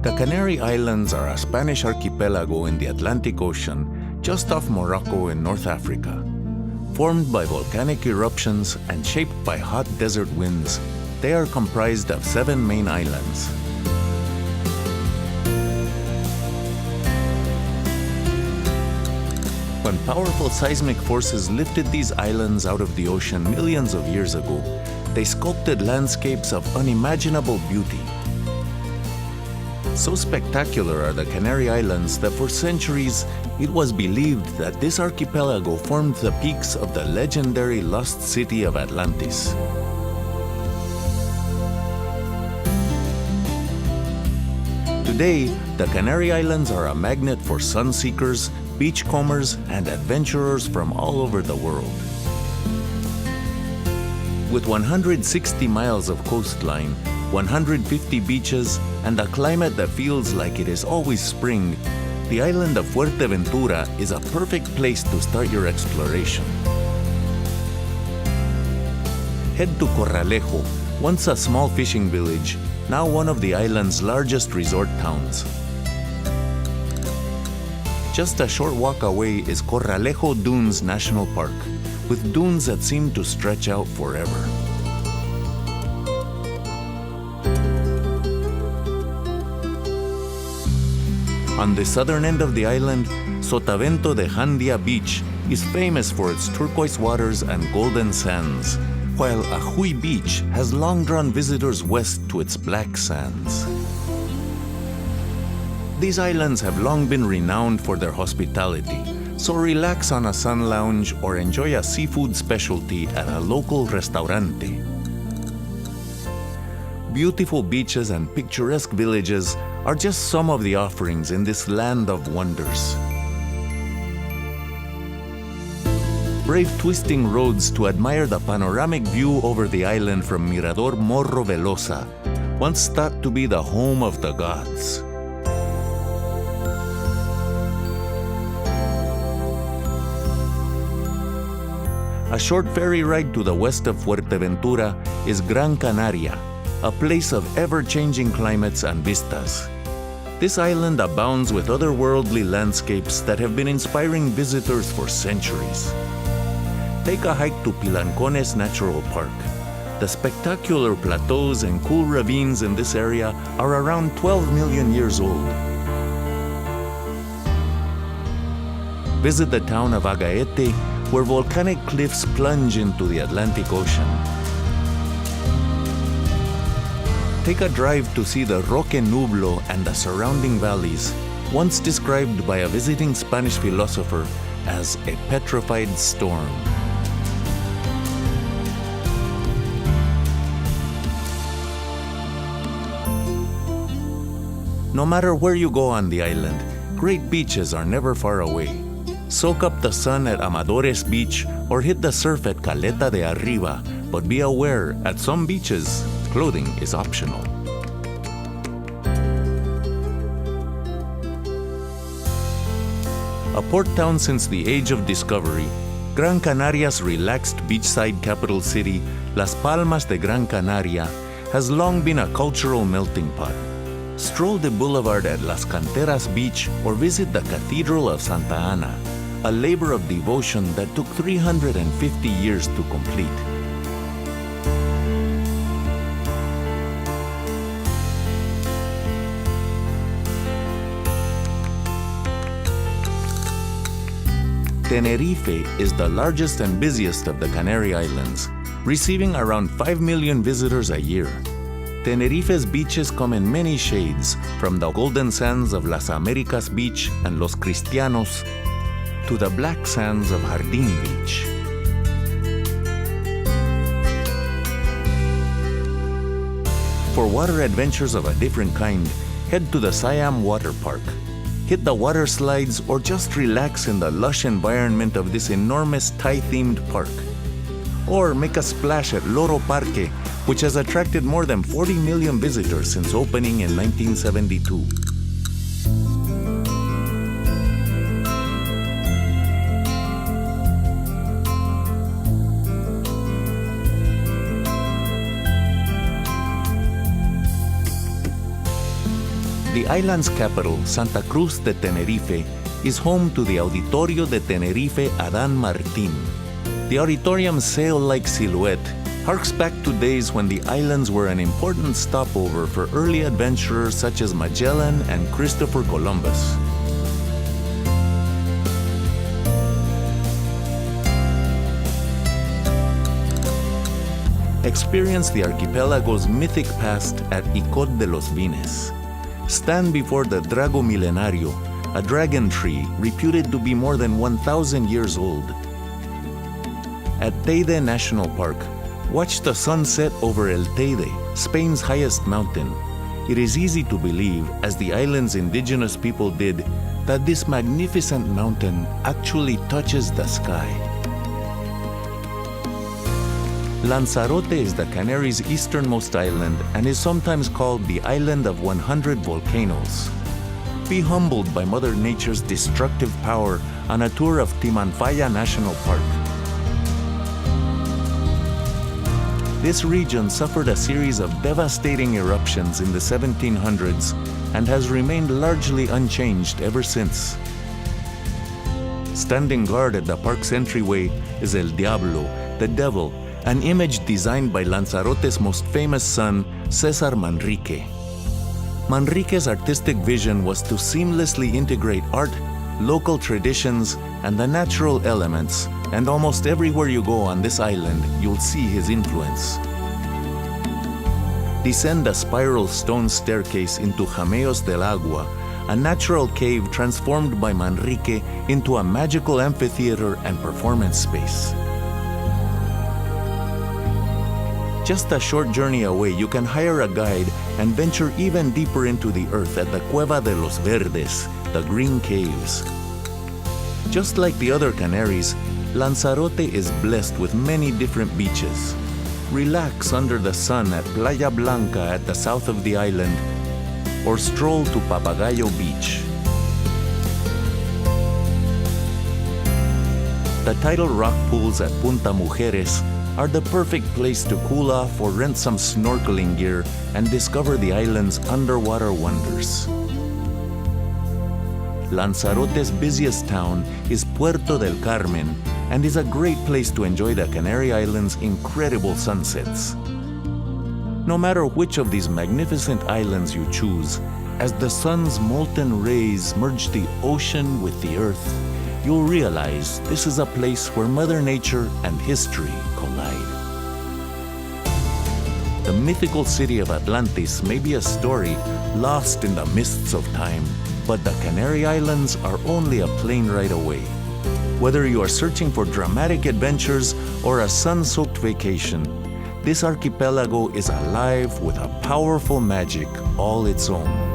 The Canary Islands are a Spanish archipelago in the Atlantic Ocean, just off Morocco in North Africa. Formed by volcanic eruptions and shaped by hot desert winds, they are comprised of 7 main islands. When powerful seismic forces lifted these islands out of the ocean millions of years ago, they sculpted landscapes of unimaginable beauty. So spectacular are the Canary Islands that for centuries it was believed that this archipelago formed the peaks of the legendary lost city of Atlantis. Today, the Canary Islands are a magnet for sun-seekers, beachcombers, and adventurers from all over the world. With 160 miles of coastline, 150 beaches, and a climate that feels like it is always spring, the island of Fuerteventura is a perfect place to start your exploration. Head to Corralejo, once a small fishing village, now one of the island's largest resort towns. Just a short walk away is Corralejo Dunes National Park, with dunes that seem to stretch out forever. On the southern end of the island, Sotavento de Jandia Beach is famous for its turquoise waters and golden sands, while Ajuy Beach has long drawn visitors west to its black sands. These islands have long been renowned for their hospitality, so relax on a sun lounge or enjoy a seafood specialty at a local restaurante. Beautiful beaches and picturesque villages are just some of the offerings in this land of wonders. Brave twisting roads to admire the panoramic view over the island from Mirador Morro Velosa, once thought to be the home of the gods. A short ferry ride to the west of Fuerteventura is Gran Canaria, a place of ever-changing climates and vistas. This island abounds with otherworldly landscapes that have been inspiring visitors for centuries. Take a hike to Pilancones Natural Park. The spectacular plateaus and cool ravines in this area are around 12 million years old. Visit the town of Agaete, where volcanic cliffs plunge into the Atlantic Ocean. Take a drive to see the Roque Nublo and the surrounding valleys, once described by a visiting Spanish philosopher as a petrified storm. No matter where you go on the island, great beaches are never far away. Soak up the sun at Amadores Beach or hit the surf at Caleta de Arriba, but be aware, at some beaches, clothing is optional. A port town since the age of discovery, Gran Canaria's relaxed beachside capital city, Las Palmas de Gran Canaria, has long been a cultural melting pot. Stroll the boulevard at Las Canteras Beach or visit the Cathedral of Santa Ana, a labor of devotion that took 350 years to complete. Tenerife is the largest and busiest of the Canary Islands, receiving around 5 million visitors a year. Tenerife's beaches come in many shades, from the golden sands of Las Americas Beach and Los Cristianos to the black sands of Jardín Beach. For water adventures of a different kind, head to the Siam Water Park. Hit the water slides or just relax in the lush environment of this enormous Thai-themed park. Or make a splash at Loro Parque, which has attracted more than 40 million visitors since opening in 1972. The The island's capital, Santa Cruz de Tenerife, is home to the Auditorio de Tenerife Adán Martín. The auditorium's sail-like silhouette harks back to days when the islands were an important stopover for early adventurers such as Magellan and Christopher Columbus. Experience the archipelago's mythic past at Icod de los Vines. Stand before the Drago Milenario, a dragon tree reputed to be more than 1,000 years old. At Teide National Park, watch the sunset over El Teide, Spain's highest mountain. It is easy to believe, as the island's indigenous people did, that this magnificent mountain actually touches the sky. Lanzarote is the Canary's easternmost island and is sometimes called the Island of 100 Volcanoes. Be humbled by Mother Nature's destructive power on a tour of Timanfaya National Park. This region suffered a series of devastating eruptions in the 1700s and has remained largely unchanged ever since. Standing guard at the park's entryway is El Diablo, the Devil, an image designed by Lanzarote's most famous son, César Manrique. Manrique's artistic vision was to seamlessly integrate art, local traditions, and the natural elements, and almost everywhere you go on this island, you'll see his influence. Descend a spiral stone staircase into Jameos del Agua, a natural cave transformed by Manrique into a magical amphitheater and performance space. Just a short journey away, you can hire a guide and venture even deeper into the earth at the Cueva de los Verdes, the Green Caves. Just like the other Canaries, Lanzarote is blessed with many different beaches. Relax under the sun at Playa Blanca at the south of the island, or stroll to Papagayo Beach. The tidal rock pools at Punta Mujeres are the perfect place to cool off or rent some snorkeling gear and discover the island's underwater wonders. Lanzarote's busiest town is Puerto del Carmen and is a great place to enjoy the Canary Islands' incredible sunsets. No matter which of these magnificent islands you choose, as the sun's molten rays merge the ocean with the earth, you'll realize this is a place where Mother Nature and history collide. The mythical city of Atlantis may be a story lost in the mists of time, but the Canary Islands are only a plane ride away. Whether you are searching for dramatic adventures or a sun-soaked vacation, this archipelago is alive with a powerful magic all its own.